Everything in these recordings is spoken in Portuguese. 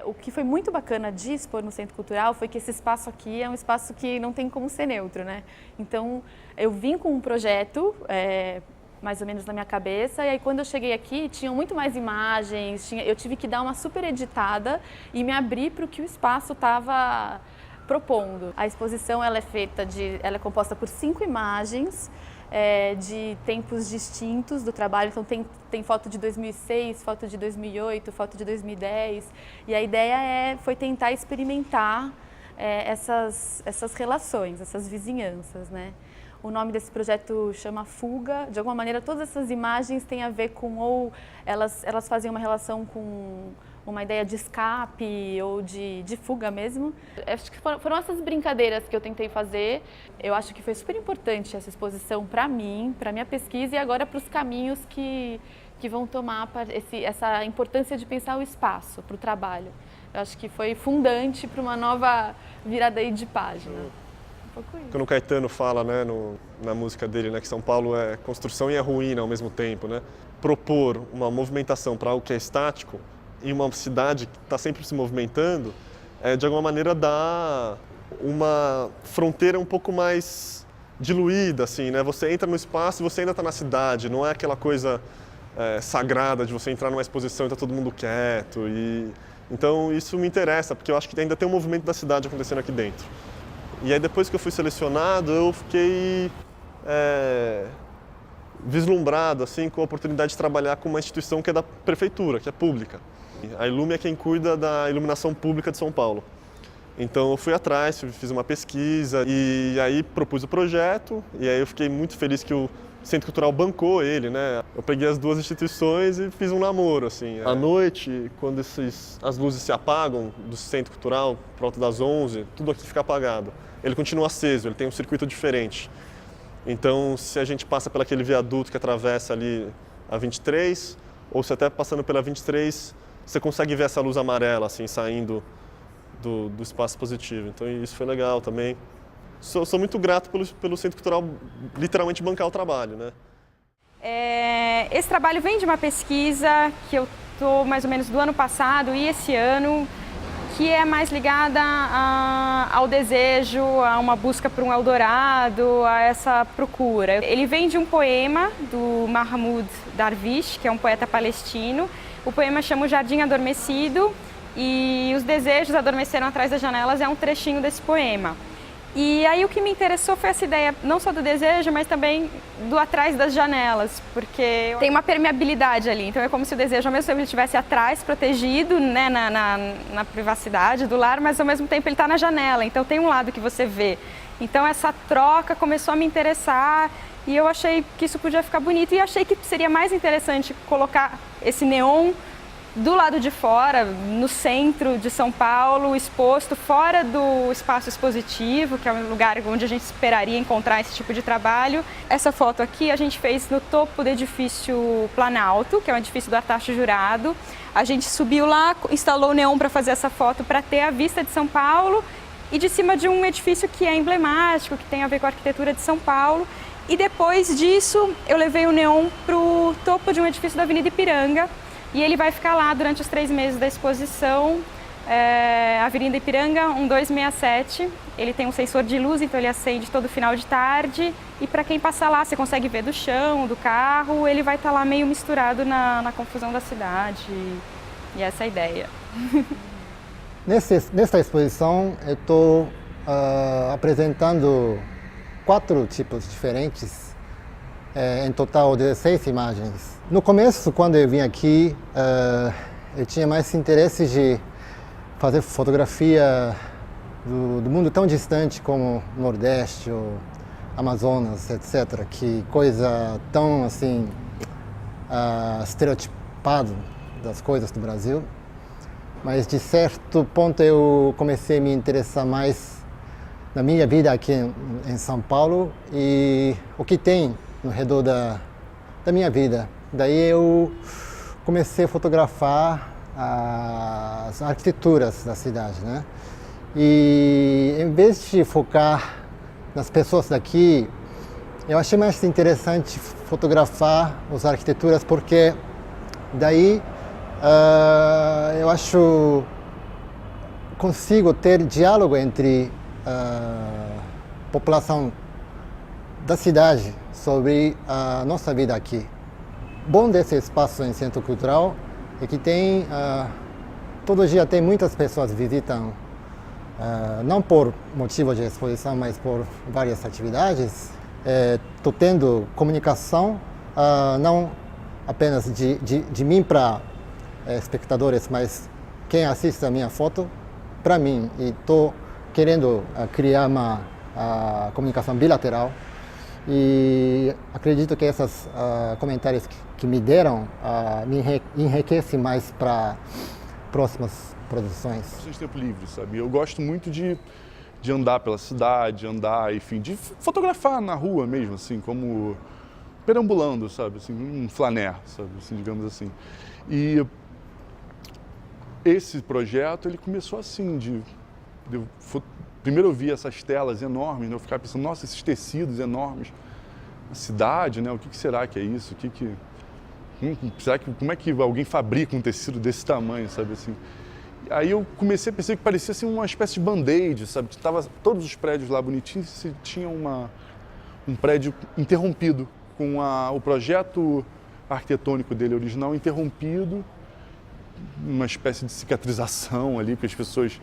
O que foi muito bacana de expor no Centro Cultural foi que esse espaço aqui é um espaço que não tem como ser neutro, né? Então, eu vim com um projeto, mais ou menos na minha cabeça, e aí quando eu cheguei aqui, tinham muito mais imagens, eu tive que dar uma super editada e me abrir para o que o espaço estava propondo. A exposição ela é composta por 5 imagens, de tempos distintos do trabalho, então tem foto de 2006, foto de 2008, foto de 2010, e a ideia foi tentar experimentar essas relações, essas vizinhanças, né? O nome desse projeto chama Fuga. De alguma maneira, todas essas imagens têm a ver com, ou elas fazem uma relação com uma ideia de escape ou de fuga mesmo. Acho que foram essas brincadeiras que eu tentei fazer. Eu acho que foi super importante essa exposição para mim, para minha pesquisa e agora para os caminhos que vão tomar essa importância de pensar o espaço para o trabalho. Eu acho que foi fundante para uma nova virada aí de página. Quando o Caetano fala, né, na música dele, né, que São Paulo é construção e é ruína ao mesmo tempo, né? Propor uma movimentação para algo que é estático em uma cidade que está sempre se movimentando, de alguma maneira dá uma fronteira um pouco mais diluída, assim, né? Você entra no espaço e você ainda está na cidade, não é aquela coisa sagrada de você entrar numa exposição e está todo mundo quieto. Então isso me interessa, porque eu acho que ainda tem um movimento da cidade acontecendo aqui dentro. E aí depois que eu fui selecionado, eu fiquei vislumbrado assim, com a oportunidade de trabalhar com uma instituição que é da prefeitura, que é pública. A Ilume é quem cuida da iluminação pública de São Paulo. Então eu fui atrás, fiz uma pesquisa e aí propus o projeto e aí eu fiquei muito feliz que o Centro Cultural bancou ele, né? Eu peguei as duas instituições e fiz um namoro, assim. À noite, quando as luzes se apagam do Centro Cultural, por volta das 11, tudo aqui fica apagado. Ele continua aceso, ele tem um circuito diferente. Então, se a gente passa por aquele viaduto que atravessa ali a 23, ou se até passando pela 23, você consegue ver essa luz amarela, assim, saindo do espaço positivo. Então, isso foi legal também. Sou muito grato pelo Centro Cultural literalmente bancar o trabalho, né? Esse trabalho vem de uma pesquisa que eu estou mais ou menos do ano passado e esse ano, que é mais ligada ao desejo, a uma busca por um Eldorado, a essa procura. Ele vem de um poema do Mahmoud Darwish, que é um poeta palestino. O poema chama O Jardim Adormecido e Os Desejos Adormeceram Atrás das Janelas é um trechinho desse poema. E aí o que me interessou foi essa ideia, não só do desejo, mas também do atrás das janelas, porque tem uma permeabilidade ali, então é como se o desejo ao mesmo tempo ele estivesse atrás, protegido, né, na privacidade do lar, mas ao mesmo tempo ele está na janela, então tem um lado que você vê. Então essa troca começou a me interessar e eu achei que isso podia ficar bonito e achei que seria mais interessante colocar esse neon do lado de fora, no centro de São Paulo, exposto fora do espaço expositivo, que é um lugar onde a gente esperaria encontrar esse tipo de trabalho. Essa foto aqui a gente fez no topo do edifício Planalto, que é um edifício do Artacho Jurado. A gente subiu lá, instalou o neon para fazer essa foto para ter a vista de São Paulo e de cima de um edifício que é emblemático, que tem a ver com a arquitetura de São Paulo. E depois disso eu levei o neon para o topo de um edifício da Avenida Ipiranga, e ele vai ficar lá durante os 3 meses da exposição, Avenida Ipiranga 1267. Ele tem um sensor de luz, então ele acende todo final de tarde. E para quem passar lá, você consegue ver do chão, do carro, ele vai estar lá meio misturado na confusão da cidade. E essa é a ideia. Nessa exposição, eu estou apresentando 4 tipos diferentes, em total 16 imagens. No começo, quando eu vim aqui, eu tinha mais interesse de fazer fotografia do mundo tão distante como Nordeste ou Amazonas, etc. Que coisa tão assim estereotipado das coisas do Brasil. Mas de certo ponto eu comecei a me interessar mais na minha vida aqui em São Paulo e o que tem no redor da minha vida. Daí eu comecei a fotografar as arquiteturas da cidade, né? E em vez de focar nas pessoas daqui, eu achei mais interessante fotografar as arquiteturas porque daí eu acho consigo ter diálogo entre a população da cidade sobre a nossa vida aqui. Bom desse espaço em Centro Cultural é que tem, todo dia tem muitas pessoas que visitam, não por motivo de exposição, mas por várias atividades. Estou tendo comunicação, não apenas de mim para espectadores, mas quem assiste a minha foto para mim. E estou querendo criar uma comunicação bilateral. E acredito que esses comentários que me deram me enriquecem mais para próximas produções. Bastante tempo livre, sabe? Eu gosto muito de andar pela cidade, enfim, de fotografar na rua mesmo, assim, como perambulando, sabe? Assim, um flaner, sabe? Assim, digamos assim. E esse projeto, ele começou assim, primeiro eu vi essas telas enormes, né? Eu ficava pensando, nossa, esses tecidos enormes, a cidade, né? O que será que é isso? Como é que alguém fabrica um tecido desse tamanho, sabe assim? Aí eu comecei a perceber que parecia assim, uma espécie de band-aid, sabe? Tava todos os prédios lá bonitinhos e tinha um prédio interrompido, com o projeto arquitetônico dele original interrompido, uma espécie de cicatrização ali, que as pessoas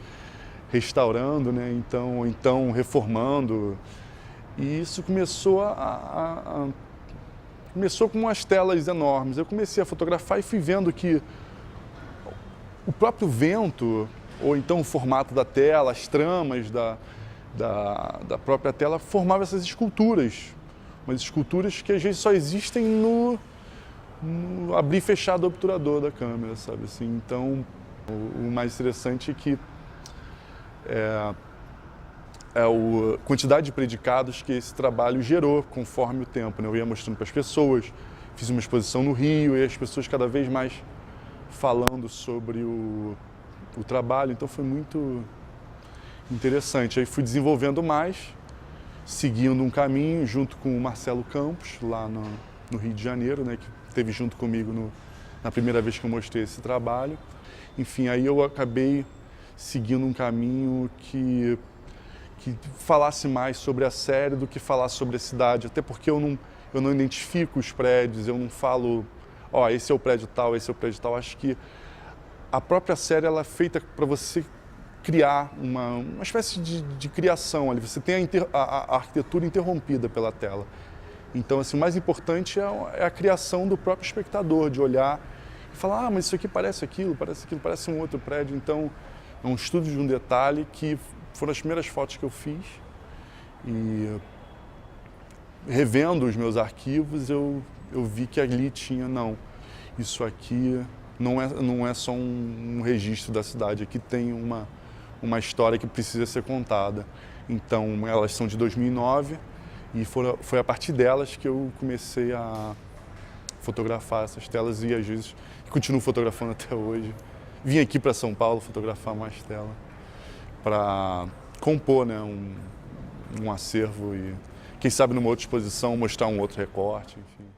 restaurando, né? Então reformando. E isso começou começou com umas telas enormes. Eu comecei a fotografar e fui vendo que o próprio vento, ou então o formato da tela, as tramas da própria tela, formavam essas esculturas. Umas esculturas que às vezes só existem no abrir e fechar do obturador da câmera, sabe assim? Então, o mais interessante é que a quantidade de predicados que esse trabalho gerou conforme o tempo, né? Eu ia mostrando para as pessoas, fiz uma exposição no Rio e as pessoas cada vez mais falando sobre o trabalho, então foi muito interessante. Aí fui desenvolvendo mais, seguindo um caminho junto com o Marcelo Campos, lá no Rio de Janeiro, né, que esteve junto comigo na primeira vez que eu mostrei esse trabalho. Enfim, aí eu acabei seguindo um caminho que falasse mais sobre a série do que falar sobre a cidade, até porque eu não identifico os prédios, eu não falo, esse é o prédio tal, esse é o prédio tal. Acho que a própria série ela é feita para você criar uma espécie de criação ali. Você tem a arquitetura interrompida pela tela. Então, assim, o mais importante é a criação do próprio espectador, de olhar e falar, mas isso aqui parece aquilo, parece um outro prédio. Então, é um estudo de um detalhe que foram as primeiras fotos que eu fiz. E revendo os meus arquivos, eu vi que ali tinha, isso aqui não é só um registro da cidade, aqui tem uma história que precisa ser contada. Então, elas são de 2009 e foi a partir delas que eu comecei a fotografar essas telas e às vezes continuo fotografando até hoje. Vim aqui para São Paulo fotografar mais tela para compor, né, um acervo e, quem sabe, numa outra exposição, mostrar um outro recorte, enfim.